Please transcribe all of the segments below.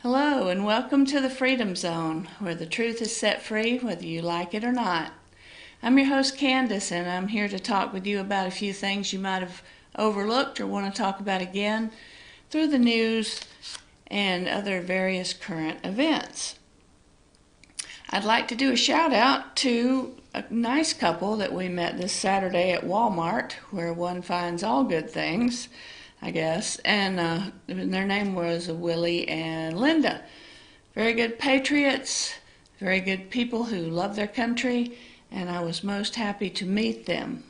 Hello and welcome to the Freedom Zone, where the truth is set free whether you like it or not. I'm your host Candace, and I'm here to talk with you about a few things you might have overlooked or want to talk about again through the news and other various current events. I'd like to do a shout out to a nice couple that we met this Saturday at Walmart, where one finds all good things, I guess, and their name was Willie and Linda. Very good patriots, very good people who love their country, and I was most happy to meet them.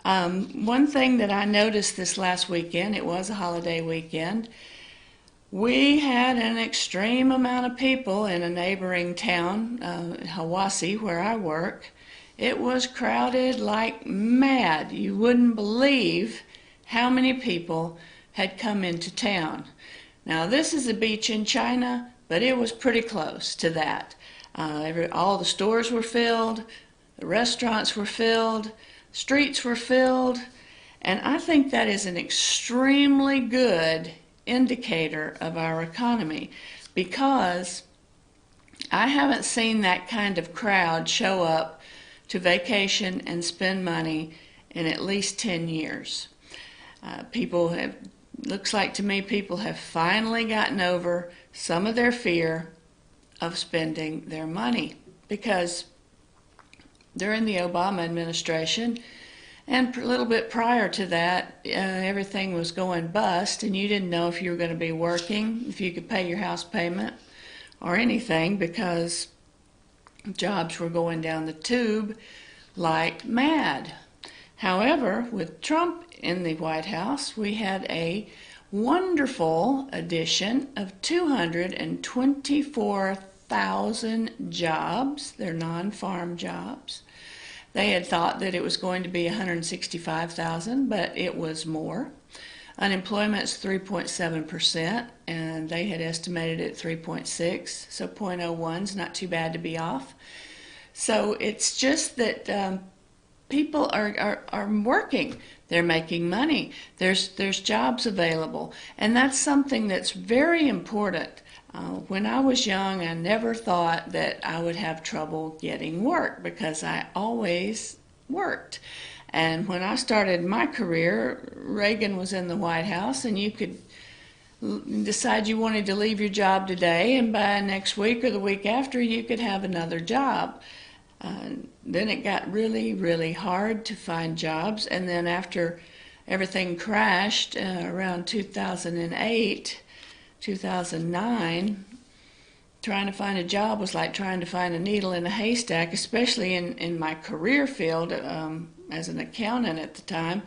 One thing that I noticed this last weekend, it was a holiday weekend, we had an extreme amount of people in a neighboring town, Hiwassee, where I work. It was crowded like mad. You wouldn't believe how many people had come into town. Now, this is a beach in China, but it was pretty close to that. All the stores were filled, the restaurants were filled, streets were filled, and I think that is an extremely good indicator of our economy, because I haven't seen that kind of crowd show up to vacation and spend money in at least 10 years. Looks like to me people have finally gotten over some of their fear of spending their money, because during the Obama administration and a little bit prior to that, everything was going bust, and you didn't know if you were going to be working, if you could pay your house payment or anything, because jobs were going down the tube like mad. However, with Trump in the White House, we had a wonderful addition of 224,000 jobs. They're non-farm jobs. They had thought that it was going to be 165,000, but it was more. Unemployment is 3.7%, and they had estimated it at 3.6, so 0.01 is not too bad to be off. So it's just that people are working. They're making money. There's jobs available, and that's something that's very important. When I was young, I never thought that I would have trouble getting work, because I always worked. And when I started my career, Reagan was in the White House, and you could decide you wanted to leave your job today, and by next week or the week after, you could have another job. Then it got really, really hard to find jobs, and then after everything crashed around 2008, 2009, trying to find a job was like trying to find a needle in a haystack, especially in my career field as an accountant at the time,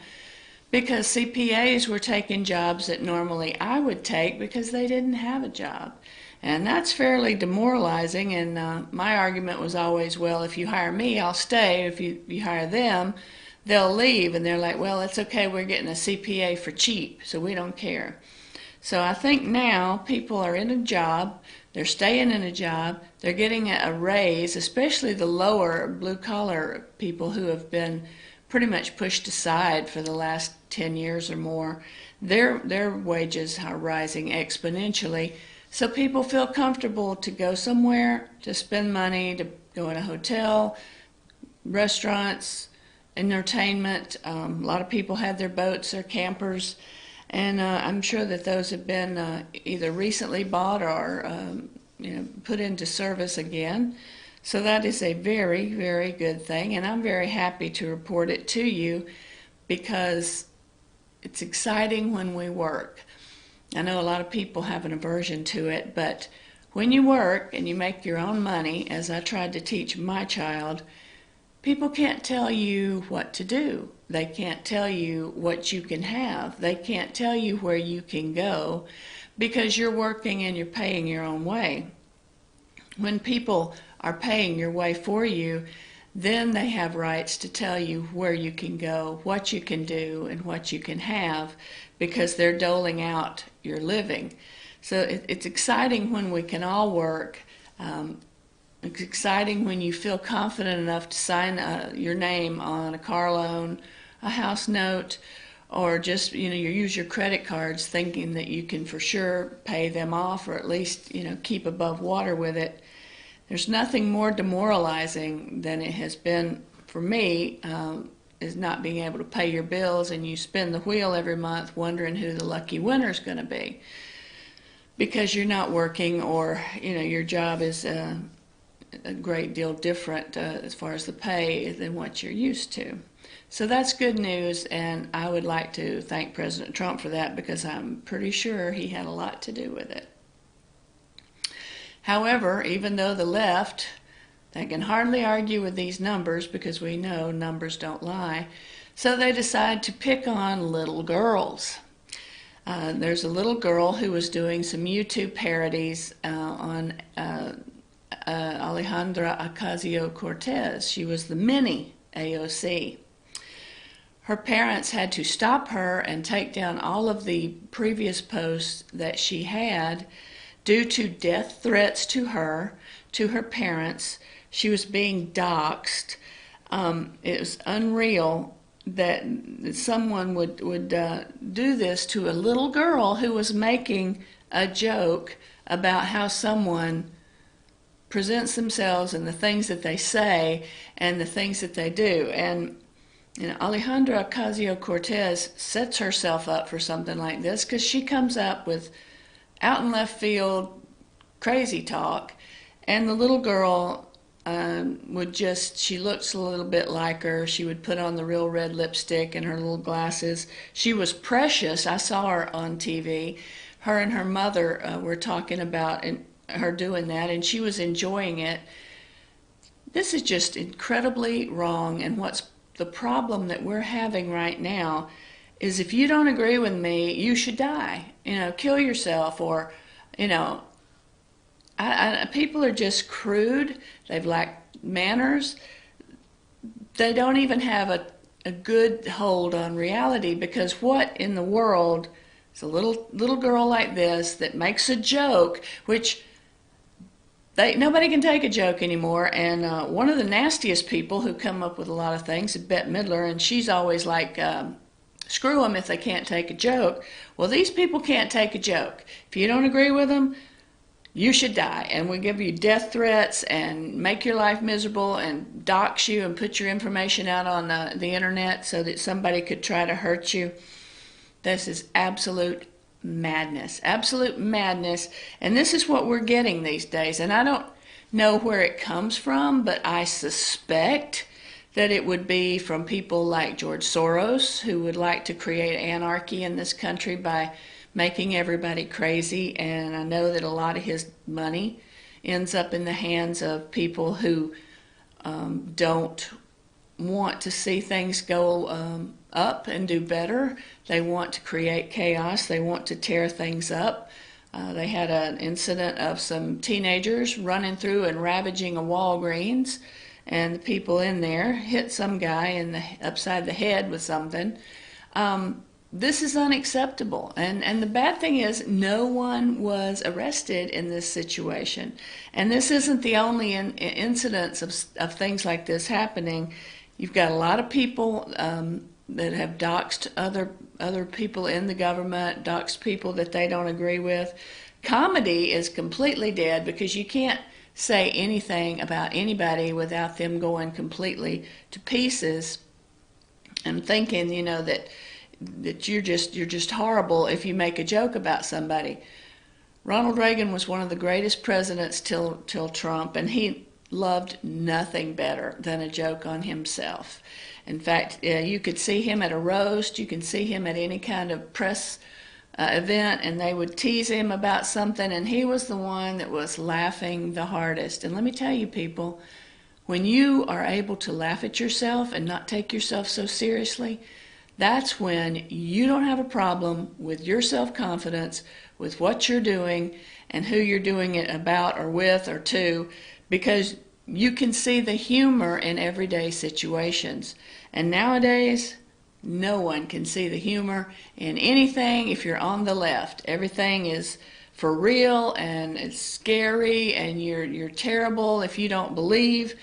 because CPAs were taking jobs that normally I would take because they didn't have a job. And that's fairly demoralizing, and my argument was always, well, if you hire me, I'll stay. If you hire them, they'll leave. And they're like, well, it's okay, we're getting a CPA for cheap, so we don't care. So I think now people are in a job, they're staying in a job, they're getting a raise, especially the lower blue-collar people who have been pretty much pushed aside for the last 10 years or more. Their wages are rising exponentially. So people feel comfortable to go somewhere, to spend money, to go in a hotel, restaurants, entertainment. A lot of people have their boats or campers, and I'm sure that those have been either recently bought or put into service again. So that is a very, very good thing, and I'm very happy to report it to you, because it's exciting when we work. I know a lot of people have an aversion to it, but when you work and you make your own money, as I tried to teach my child, people can't tell you what to do. They can't tell you what you can have. They can't tell you where you can go, because you're working and you're paying your own way. When people are paying your way for you, then they have rights to tell you where you can go, what you can do, and what you can have, because they're doling out your living. So it's exciting when we can all work. It's exciting when you feel confident enough to sign your name on a car loan, a house note, or just, you use your credit cards thinking that you can for sure pay them off, or at least, keep above water with it. There's nothing more demoralizing than it has been for me, is not being able to pay your bills, and you spin the wheel every month wondering who the lucky winner is going to be, because you're not working, or your job is a great deal different as far as the pay than what you're used to. So that's good news, and I would like to thank President Trump for that, because I'm pretty sure he had a lot to do with it. However, even though the left, they can hardly argue with these numbers, because we know numbers don't lie, so they decide to pick on little girls. There's a little girl who was doing some YouTube parodies on Alejandra Ocasio-Cortez. She was the mini AOC. Her parents had to stop her and take down all of the previous posts that she had due to death threats to her parents. She was being doxxed. It was unreal that someone would do this to a little girl who was making a joke about how someone presents themselves and the things that they say and the things that they do. And Alejandra Ocasio-Cortez sets herself up for something like this, because she comes up with out in left field crazy talk, and the little girl she looks a little bit like her. She would put on the real red lipstick and her little glasses. She was precious. I saw her on TV. Her and her mother were talking about her doing that, and she was enjoying it. This is just incredibly wrong, and what's the problem that we're having right now is, if you don't agree with me, you should die. Kill yourself, or, people are just crude. They've lacked manners. They don't even have a good hold on reality, because what in the world is a little girl like this that makes a joke, which nobody can take a joke anymore. And one of the nastiest people who come up with a lot of things is Bette Midler, and she's always like, screw them if they can't take a joke. Well, these people can't take a joke. If you don't agree with them, you should die. And we give you death threats and make your life miserable and dox you and put your information out on the internet so that somebody could try to hurt you. This is absolute madness. Absolute madness. And this is what we're getting these days. And I don't know where it comes from, but I suspect that it would be from people like George Soros, who would like to create anarchy in this country by making everybody crazy. And I know that a lot of his money ends up in the hands of people who don't want to see things go up and do better. They want to create chaos. They want to tear things up. They had an incident of some teenagers running through and ravaging a Walgreens, and the people in there hit some guy upside the head with something. This is unacceptable. And the bad thing is, no one was arrested in this situation. And this isn't the only incidents of things like this happening. You've got a lot of people that have doxed other people in the government, doxed people that they don't agree with. Comedy is completely dead, because you can't say anything about anybody without them going completely to pieces and thinking, that you're just horrible if you make a joke about somebody. Ronald Reagan was one of the greatest presidents till Trump, and he loved nothing better than a joke on himself. In fact, you could see him at a roast, you can see him at any kind of press event, and they would tease him about something, and he was the one that was laughing the hardest. And let me tell you, people, when you are able to laugh at yourself and not take yourself so seriously, that's when you don't have a problem with your self-confidence, with what you're doing and who you're doing it about or with or to, because you can see the humor in everyday situations. And nowadays, no one can see the humor in anything if you're on the left. Everything is for real, and it's scary, and you're terrible if you don't believe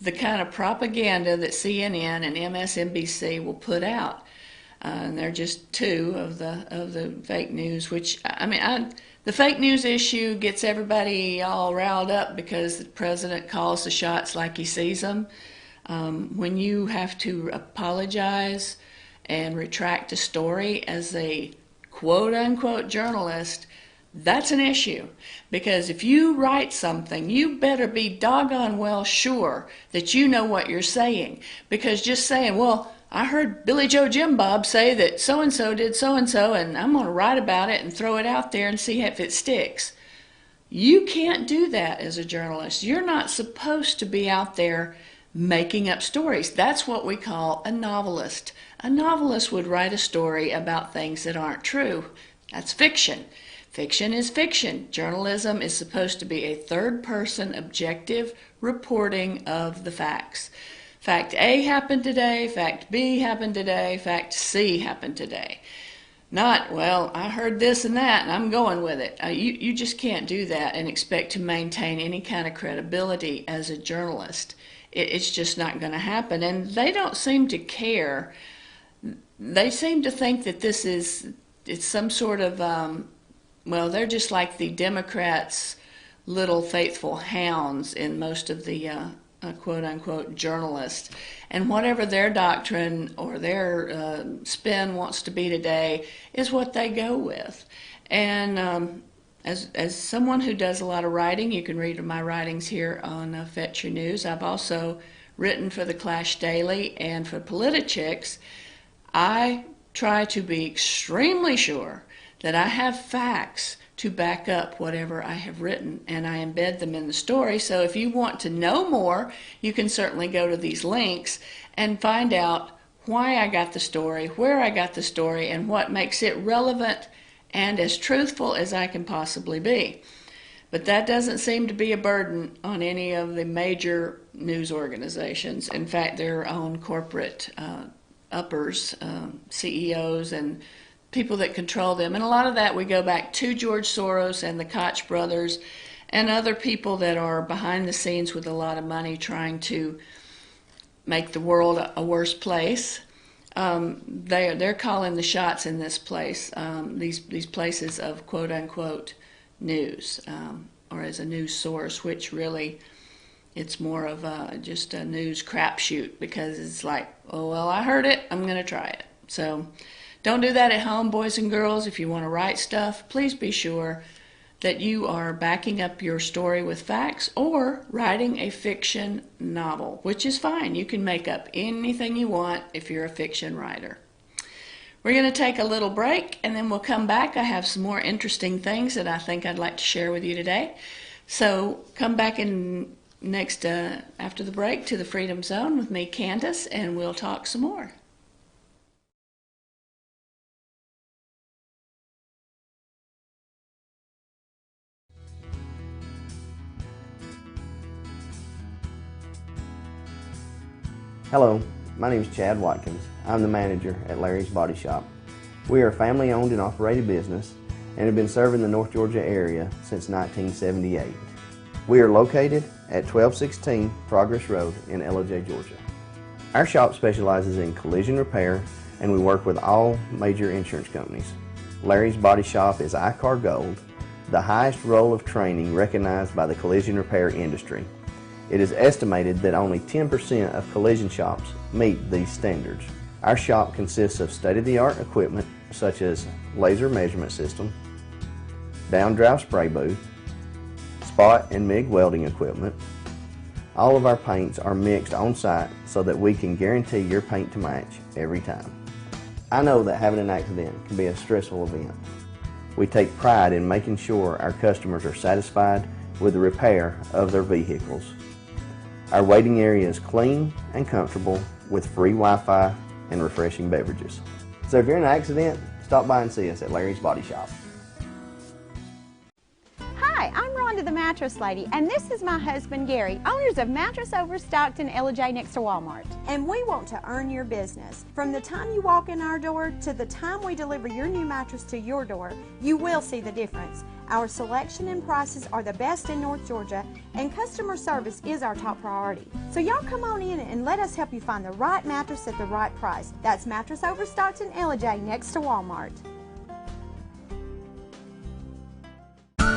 the kind of propaganda that CNN and MSNBC will put out. And they're just two of the fake news, which, I mean, the fake news issue gets everybody all riled up because the president calls the shots like he sees them. When you have to apologize and retract a story as a quote-unquote journalist, that's an issue. Because if you write something, you better be doggone well sure that you know what you're saying. Because just saying, well, I heard Billy Joe Jim Bob say that so-and-so did so-and-so, and I'm going to write about it and throw it out there and see if it sticks. You can't do that as a journalist. You're not supposed to be out there making up stories. That's what we call a novelist. A novelist would write a story about things that aren't true. That's fiction. Fiction is fiction. Journalism is supposed to be a third-person, objective reporting of the facts. Fact A happened today, fact B happened today, fact C happened today. Not, well, I heard this and that and I'm going with it. You just can't do that and expect to maintain any kind of credibility as a journalist. It's just not going to happen. And they don't seem to care. They seem to think that it's some sort of, well, they're just like the Democrats' little faithful hounds in most of the quote-unquote journalists, and whatever their doctrine or their spin wants to be today is what they go with. And as someone who does a lot of writing, you can read my writings here on Fetch Your News. I've also written for the Clash Daily and for Politichicks. I try to be extremely sure that I have facts to back up whatever I have written, and I embed them in the story. So if you want to know more, you can certainly go to these links and find out why I got the story, where I got the story, and what makes it relevant and as truthful as I can possibly be. But that doesn't seem to be a burden on any of the major news organizations. In fact, their own corporate uppers, CEOs, and people that control them. And a lot of that we go back to George Soros and the Koch brothers and other people that are behind the scenes with a lot of money trying to make the world a worse place. They're calling the shots in this place, these places of quote-unquote news, or as a news source, which really it's more of just a news crapshoot, because it's like, oh, well, I heard it, I'm going to try it. So don't do that at home, boys and girls. If you want to write stuff, please be sure that you are backing up your story with facts or writing a fiction novel, which is fine. You can make up anything you want if you're a fiction writer. We're going to take a little break and then we'll come back. I have some more interesting things that I think I'd like to share with you today. So come back in next after the break to the Freedom Zone with me, Candace, and we'll talk some more. Hello, my name is Chad Watkins. I'm the manager at Larry's Body Shop. We are a family-owned and operated business and have been serving the North Georgia area since 1978. We are located at 1216 Progress Road in LOJ, Georgia. Our shop specializes in collision repair and we work with all major insurance companies. Larry's Body Shop is ICAR Gold, the highest role of training recognized by the collision repair industry. It is estimated that only 10% of collision shops meet these standards. Our shop consists of state-of-the-art equipment such as laser measurement system, down-drive spray booth, spot and MIG welding equipment. All of our paints are mixed on-site so that we can guarantee your paint to match every time. I know that having an accident can be a stressful event. We take pride in making sure our customers are satisfied with the repair of their vehicles. Our waiting area is clean and comfortable with free Wi-Fi and refreshing beverages. So if you're in an accident, stop by and see us at Larry's Body Shop. Hi, I'm Rhonda the Mattress Lady, and this is my husband Gary, owners of Mattress Overstocked in LJ next to Walmart. And we want to earn your business. From the time you walk in our door to the time we deliver your new mattress to your door, you will see the difference. Our selection and prices are the best in North Georgia, and customer service is our top priority. So y'all come on in and let us help you find the right mattress at the right price. That's Mattress Overstocked in Ellijay next to Walmart.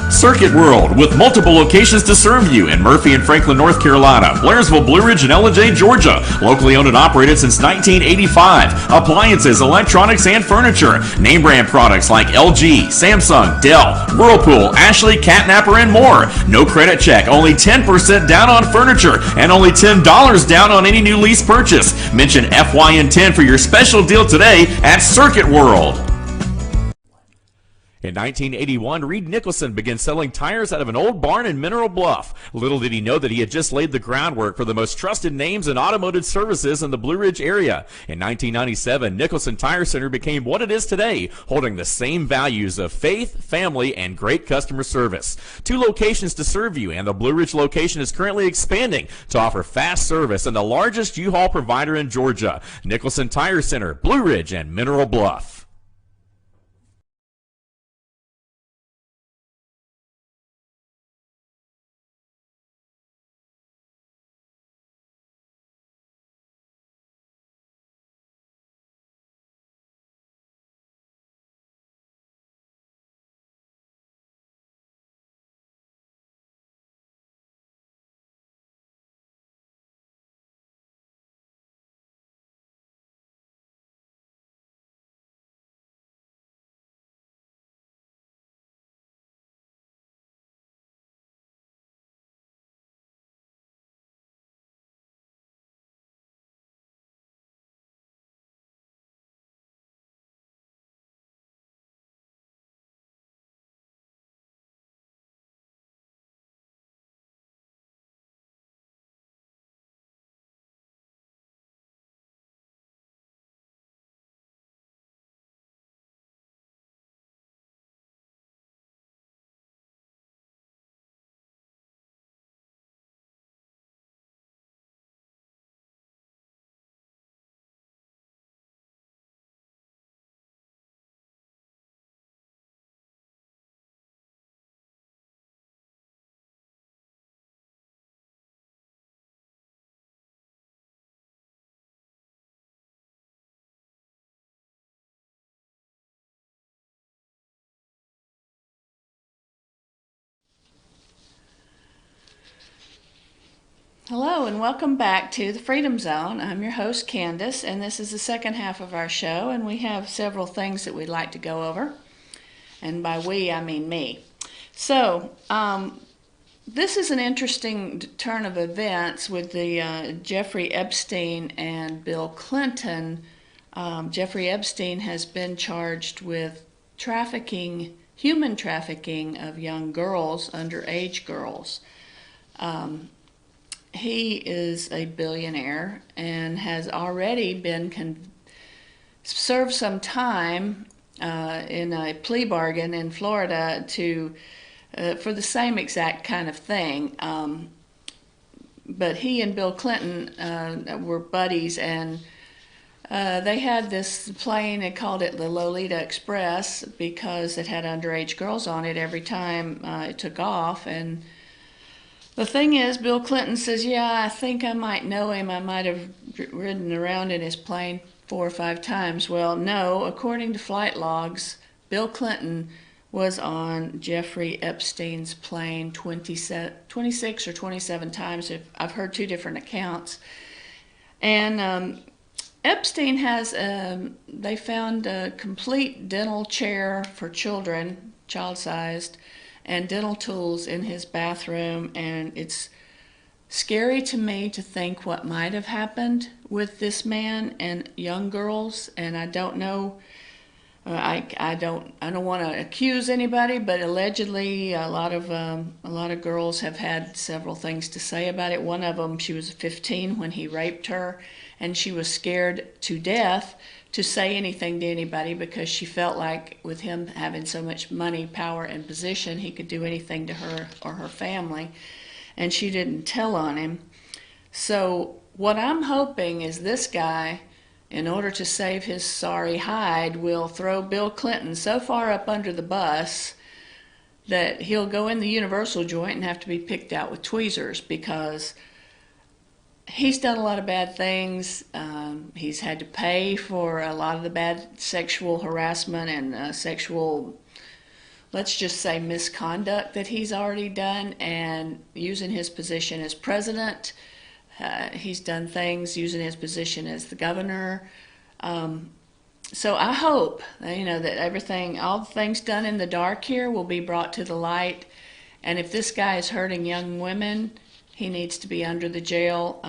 Circuit World, with multiple locations to serve you in Murphy and Franklin, North Carolina, Blairsville, Blue Ridge, and Ellijay, Georgia. Locally owned and operated since 1985. Appliances, electronics, and furniture. Name brand products like LG, Samsung, Dell, Whirlpool, Ashley, Catnapper, and more. No credit check, only 10% down on furniture, and only $10 down on any new lease purchase. Mention FYN10 for your special deal today at Circuit World. In 1981, Reed Nicholson began selling tires out of an old barn in Mineral Bluff. Little did he know that he had just laid the groundwork for the most trusted names in automotive services in the Blue Ridge area. In 1997, Nicholson Tire Center became what it is today, holding the same values of faith, family, and great customer service. 2 locations to serve you, and the Blue Ridge location is currently expanding to offer fast service and the largest U-Haul provider in Georgia. Nicholson Tire Center, Blue Ridge, and Mineral Bluff. Hello and welcome back to the Freedom Zone. I'm your host Candace, and this is the second half of our show, and we have several things that we'd like to go over. And by we, I mean me. So, this is an interesting turn of events with the Jeffrey Epstein and Bill Clinton. Jeffrey Epstein has been charged with trafficking, human trafficking of young girls, underage girls. He is a billionaire and has already been served some time in a plea bargain in Florida to for the same exact kind of thing. But he and Bill Clinton were buddies, and they had this plane. They called it the Lolita Express because it had underage girls on it every time it took off. And the thing is, Bill Clinton says, yeah, I think I might know him. I might have ridden around in his plane 4 or 5 times. Well, no, according to flight logs, Bill Clinton was on Jeffrey Epstein's plane 26 or 27 times. I've heard 2 different accounts. And Epstein has, they found a complete dental chair for children, child-sized, and dental tools in his bathroom, and it's scary to me to think what might have happened with this man and young girls. And I don't know, I don't want to accuse anybody, but allegedly a lot of girls have had several things to say about it. One of them, she was 15 when he raped her, and she was scared to death to say anything to anybody because she felt like with him having so much money, power, and position, he could do anything to her or her family, and she didn't tell on him. So what I'm hoping is this guy, in order to save his sorry hide, will throw Bill Clinton so far up under the bus that he'll go in the universal joint and have to be picked out with tweezers, because he's done a lot of bad things. He's had to pay for a lot of the bad sexual harassment and sexual, let's just say, misconduct that he's already done. And using his position as president, he's done things using his position as the governor. So I hope, that everything, all the things done in the dark here will be brought to the light. And if this guy is hurting young women, he needs to be under the jail.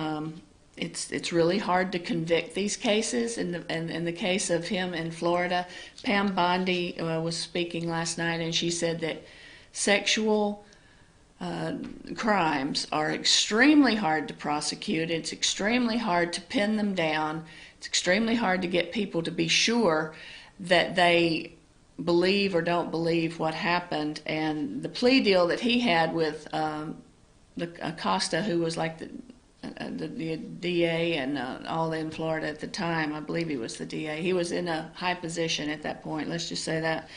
It's really hard to convict these cases. In the case of him in Florida, Pam Bondi was speaking last night, and she said that sexual crimes are extremely hard to prosecute. It's extremely hard to pin them down. It's extremely hard to get people to be sure that they believe or don't believe what happened. And the plea deal that he had with Acosta, who was like the DA and all in Florida at the time, I believe he was the DA. He was in a high position at that point, let's just say that.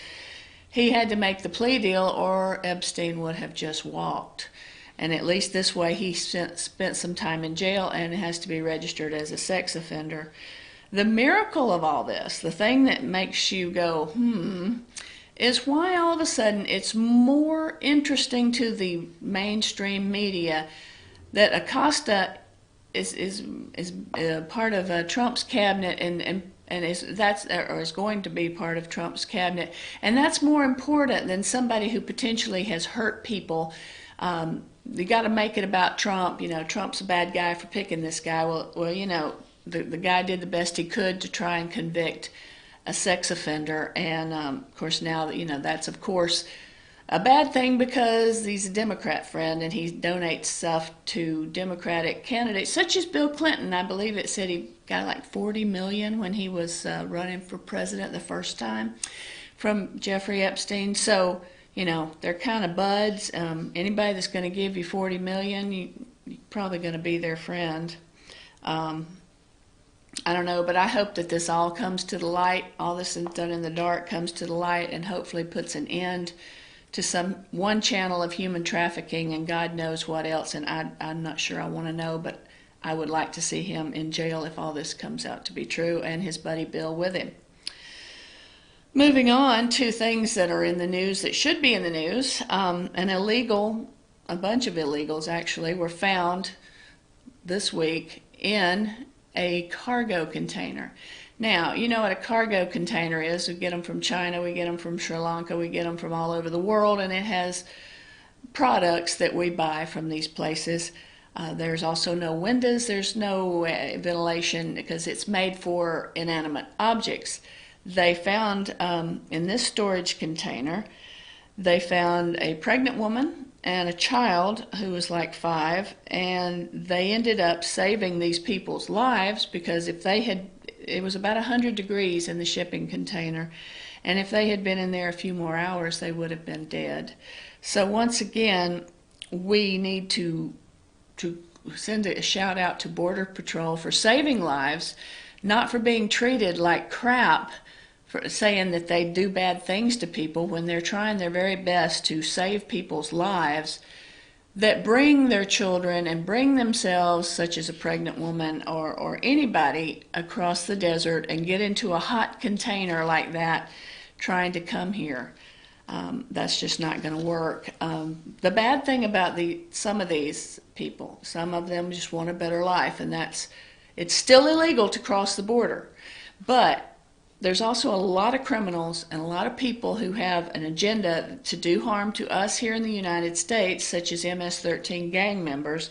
He had to make the plea deal or Epstein would have just walked. And at least this way he spent some time in jail and has to be registered as a sex offender. The miracle of all this, the thing that makes you go, is why all of a sudden it's more interesting to the mainstream media that Acosta is part of Trump's cabinet and is going to be part of Trump's cabinet, and that's more important than somebody who potentially has hurt people. You got to make it about Trump. Trump's a bad guy for picking this guy. Well, the guy did the best he could to try and convict a sex offender, and of course now that's of course a bad thing because he's a Democrat friend and he donates stuff to Democratic candidates such as Bill Clinton. I believe it said he got like $40 million when he was running for president the first time from Jeffrey Epstein. So they're kind of buds. Anybody that's going to give you $40 million, you're probably going to be their friend. I don't know, but I hope that this all comes to the light. All this is done in the dark comes to the light and hopefully puts an end to one channel of human trafficking and God knows what else. And I'm not sure I want to know, but I would like to see him in jail if all this comes out to be true, and his buddy Bill with him. Moving on to things that are in the news that should be in the news. A bunch of illegals actually were found this week in a cargo container. Now, you know what a cargo container is. We get them from China, we get them from Sri Lanka, we get them from all over the world, and it has products that we buy from these places. There's also no windows, there's no ventilation because it's made for inanimate objects. They found in this storage container, they found a pregnant woman and a child who was like 5, and they ended up saving these people's lives because it was about 100 degrees in the shipping container, and if they had been in there a few more hours, they would have been dead. So once again, we need to send a shout out to Border Patrol for saving lives, not for being treated like crap, for saying that they do bad things to people when they're trying their very best to save people's lives that bring their children and bring themselves, such as a pregnant woman or anybody, across the desert and get into a hot container like that trying to come here. That's just not going to work. The bad thing about some of these people, some of them just want a better life, and it's still illegal to cross the border. But there's also a lot of criminals and a lot of people who have an agenda to do harm to us here in the United States, such as MS-13 gang members.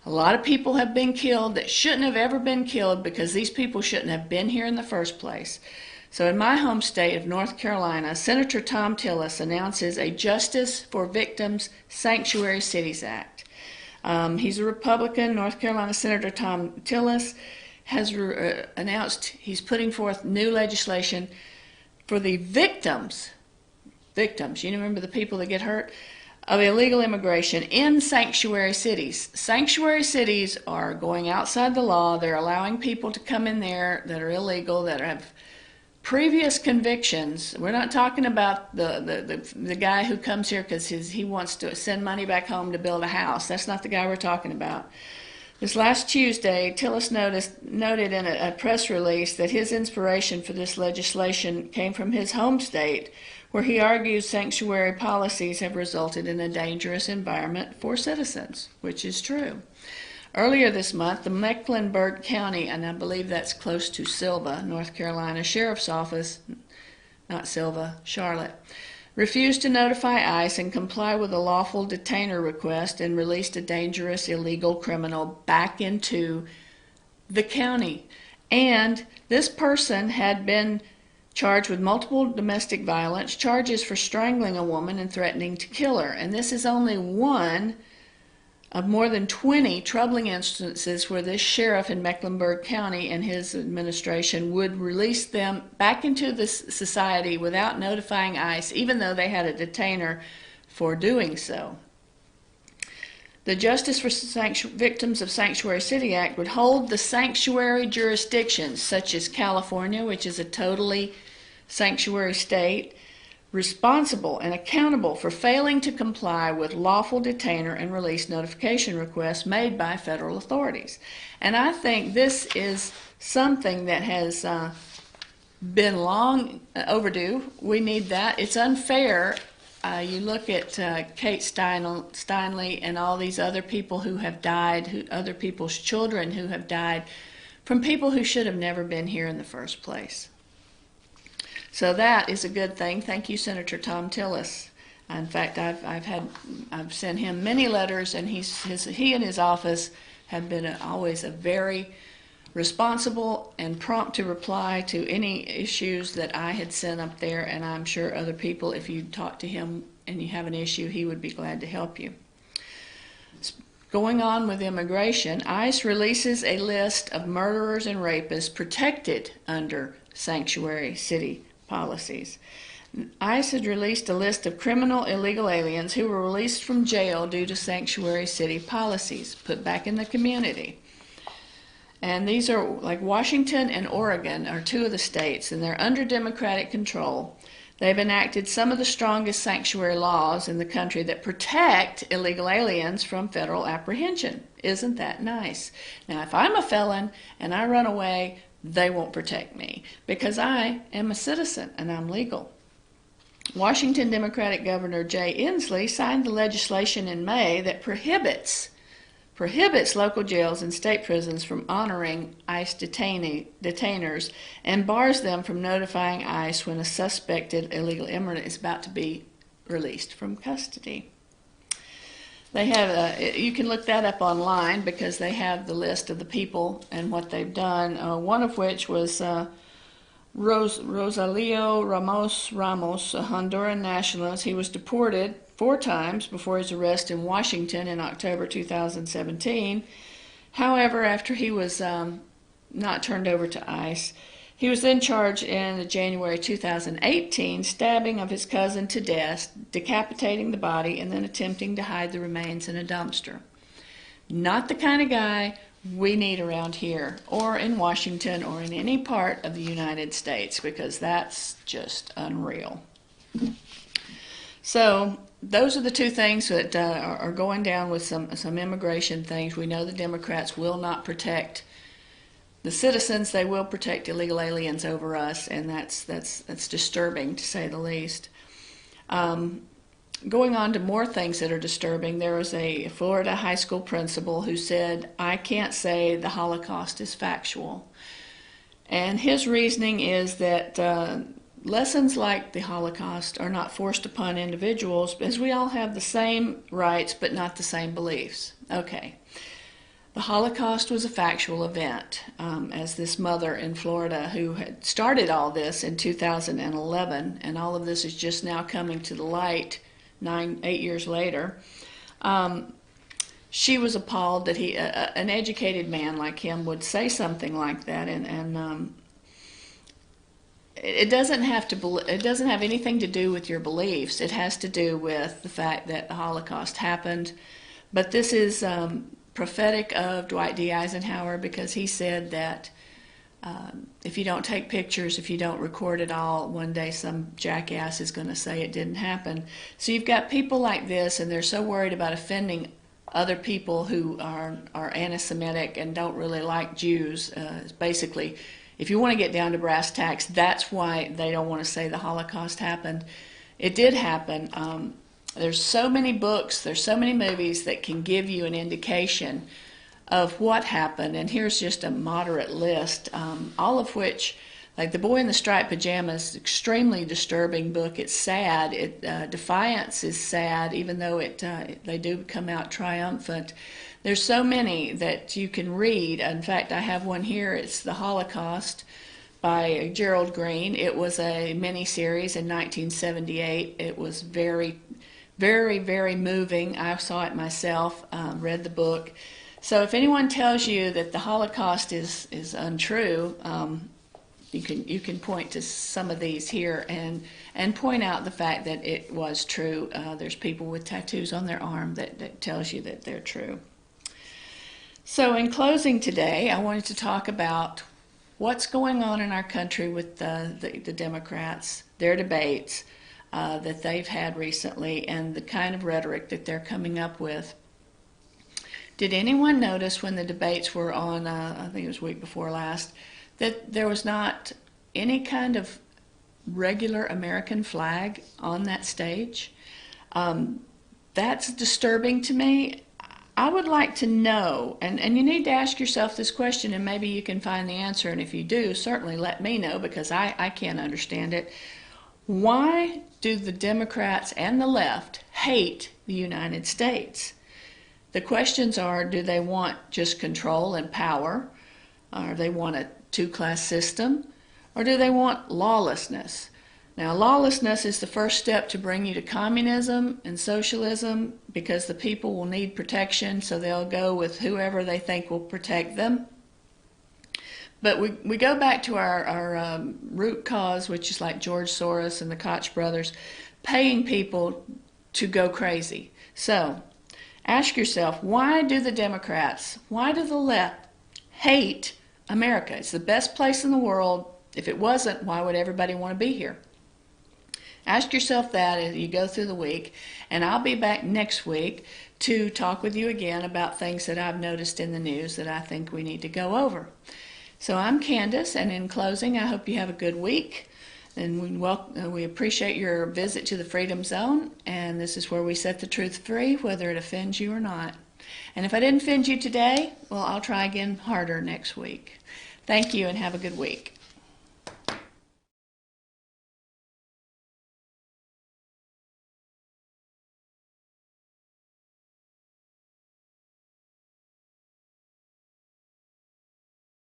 A lot of people have been killed that shouldn't have ever been killed because these people shouldn't have been here in the first place. So in my home state of North Carolina, Senator Thom Tillis announces a Justice for Victims Sanctuary Cities Act. He's a Republican. North Carolina Senator Thom Tillis has announced he's putting forth new legislation for the victims, you remember the people that get hurt, of illegal immigration in sanctuary cities. Sanctuary cities are going outside the law. They're allowing people to come in there that are illegal, that have previous convictions. We're not talking about the guy who comes here because he wants to send money back home to build a house. That's not the guy we're talking about. This last Tuesday, Tillis noted in a press release that his inspiration for this legislation came from his home state, where he argues sanctuary policies have resulted in a dangerous environment for citizens, which is true. Earlier this month, the Mecklenburg County, and I believe that's close to Sylva, North Carolina, Sheriff's Office, not Sylva, Charlotte, refused to notify ICE and comply with a lawful detainer request and released a dangerous illegal criminal back into the county. And this person had been charged with multiple domestic violence, charges for strangling a woman and threatening to kill her. And this is only one of more than 20 troubling instances where this sheriff in Mecklenburg County and his administration would release them back into the society without notifying ICE, even though they had a detainer for doing so. The Justice for Victims of Sanctuary City Act would hold the sanctuary jurisdictions, such as California, which is a totally sanctuary state, responsible and accountable for failing to comply with lawful detainer and release notification requests made by federal authorities. And I think this is something that has been long overdue. We need that. It's unfair. You look at Kate Steinle and all these other people who have died, other people's children who have died from people who should have never been here in the first place. So that is a good thing. Thank you, Senator Thom Tillis. In fact, I've sent him many letters, and he and his office have been always a very responsible and prompt to reply to any issues that I had sent up there. And I'm sure other people, if you talk to him and you have an issue, he would be glad to help you. Going on with immigration, ICE releases a list of murderers and rapists protected under sanctuary city policies. ICE had released a list of criminal illegal aliens who were released from jail due to sanctuary city policies, put back in the community. And these are, like Washington and Oregon are two of the states, and they're under Democratic control. They've enacted some of the strongest sanctuary laws in the country that protect illegal aliens from federal apprehension. Isn't that nice? Now, if I'm a felon and I run away, they won't protect me because I am a citizen and I'm legal. Washington Democratic Governor Jay Inslee signed the legislation in May that prohibits local jails and state prisons from honoring ICE detainers and bars them from notifying ICE when a suspected illegal immigrant is about to be released from custody. They have you can look that up online because they have the list of the people and what they've done. One of which was Rosalio Ramos, a Honduran nationalist. He was deported 4 times before his arrest in Washington in October 2017. However, after he was not turned over to ICE, he was then charged in January 2018 stabbing of his cousin to death, decapitating the body, and then attempting to hide the remains in a dumpster. Not the kind of guy we need around here or in Washington or in any part of the United States, because that's just unreal. So those are the 2 things that are going down with some immigration things. We know the Democrats will not protect the citizens. They will protect illegal aliens over us, and that's disturbing, to say the least. Going on to more things that are disturbing, there was a Florida high school principal who said, "I can't say the Holocaust is factual." And his reasoning is that lessons like the Holocaust are not forced upon individuals, as we all have the same rights but not the same beliefs. Okay. The Holocaust was a factual event, as this mother in Florida who had started all this in 2011, and all of this is just now coming to the light 8 years later. She was appalled that an educated man like him would say something like that, and it doesn't have anything to do with your beliefs. It has to do with the fact that the Holocaust happened. But this is prophetic of Dwight D. Eisenhower, because he said that If you don't take pictures, if you don't record it all, one day some jackass is going to say it didn't happen. So you've got people like this, and they're so worried about offending other people who are anti-Semitic and don't really like Jews. Basically, if you want to get down to brass tacks, that's why they don't want to say the Holocaust happened. It did happen. There's so many books, there's so many movies that can give you an indication of what happened, and here's just a moderate list, all of which, like The Boy in the Striped Pajamas, extremely disturbing book. It's sad. Defiance is sad, even though they do come out triumphant. There's so many that you can read. In fact, I have one here. It's The Holocaust by Gerald Green. It was a mini-series in 1978. It was very, very, very moving. I saw it myself, read the book. So if anyone tells you that the Holocaust is untrue, you can point to some of these here and point out the fact that it was true. There's people with tattoos on their arm that tells you that they're true. So in closing today, I wanted to talk about what's going on in our country with the Democrats, their debates that they've had recently, and the kind of rhetoric that they're coming up with. Did anyone notice when the debates were on, I think it was week before last, that there was not any kind of regular American flag on that stage? That's disturbing to me. I would like to know, and you need to ask yourself this question, and maybe you can find the answer, and if you do, certainly let me know, because I can't understand it. Why do the Democrats and the left hate the United States? The questions are, do they want just control and power? Or they want a two-class system? Or do they want lawlessness? Now, lawlessness is the first step to bring you to communism and socialism, because the people will need protection, so they'll go with whoever they think will protect them. But we go back to our root cause, which is like George Soros and the Koch brothers, paying people to go crazy. So ask yourself, why do the Democrats, why do the left hate America? It's the best place in the world. If it wasn't, why would everybody want to be here? Ask yourself that as you go through the week, and I'll be back next week to talk with you again about things that I've noticed in the news that I think we need to go over. So I'm Candace, and in closing, I hope you have a good week. And we appreciate your visit to the Freedom Zone, and this is where we set the truth free, whether it offends you or not. And if I didn't offend you today, well, I'll try again harder next week. Thank you, and have a good week.